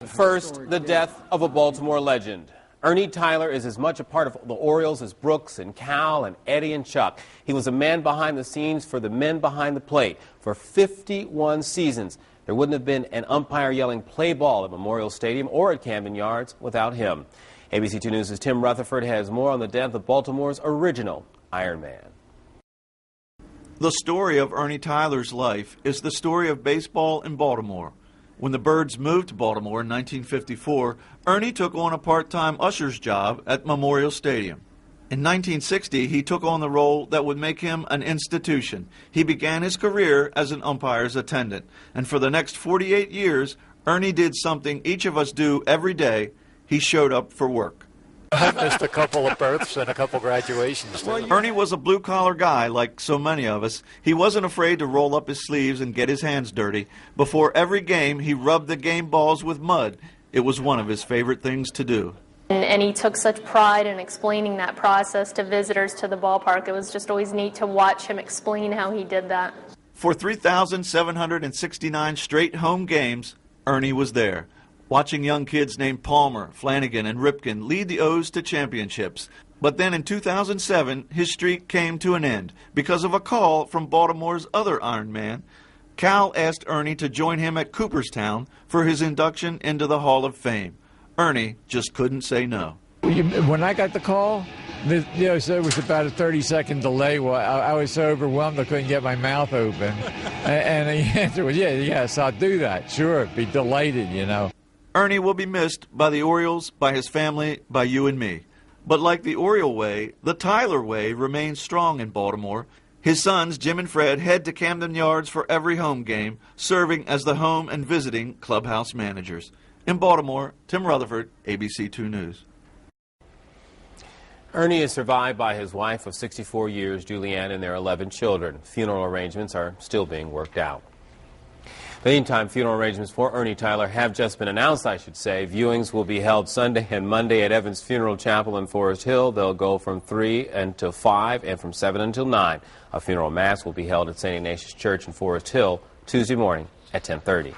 First, the death of a Baltimore legend. Ernie Tyler is as much a part of the Orioles as Brooks and Cal and Eddie and Chuck. He was a man behind the scenes for the men behind the plate for 51 seasons. There wouldn't have been an umpire yelling "play ball" at Memorial Stadium or at Camden Yards without him. ABC 2 News' Tim Rutherford has more on the death of Baltimore's original Iron Man. The story of Ernie Tyler's life is the story of baseball in Baltimore. When the Birds moved to Baltimore in 1954, Ernie took on a part-time usher's job at Memorial Stadium. In 1960, he took on the role that would make him an institution. He began his career as an umpire's attendant, and for the next 48 years, Ernie did something each of us do every day. He showed up for work. I missed a couple of births and a couple graduations, too. Ernie was a blue-collar guy like so many of us. He wasn't afraid to roll up his sleeves and get his hands dirty. Before every game, he rubbed the game balls with mud. It was one of his favorite things to do. And he took such pride in explaining that process to visitors to the ballpark. It was just always neat to watch him explain how he did that. For 3,769 straight home games, Ernie was there, watching young kids named Palmer, Flanagan, and Ripken lead the O's to championships. But then in 2007, his streak came to an end because of a call from Baltimore's other Iron Man. Cal asked Ernie to join him at Cooperstown for his induction into the Hall of Fame. Ernie just couldn't say no. When I got the call, so it was about a 30-second delay. Well, I was so overwhelmed I couldn't get my mouth open. And the answer was, yes, I'll do that. Sure, be delighted, Ernie will be missed by the Orioles, by his family, by you and me. But like the Oriole way, the Tyler way remains strong in Baltimore. His sons, Jim and Fred, head to Camden Yards for every home game, serving as the home and visiting clubhouse managers. In Baltimore, Tim Rutherford, ABC 2 News. Ernie is survived by his wife of 64 years, Julianne, and their 11 children. Funeral arrangements are still being worked out. Meantime, funeral arrangements for Ernie Tyler have just been announced, I should say. Viewings will be held Sunday and Monday at Evans Funeral Chapel in Forest Hill. They'll go from 3 until 5 and from 7 until 9. A funeral mass will be held at St. Ignatius Church in Forest Hill Tuesday morning at 10:30.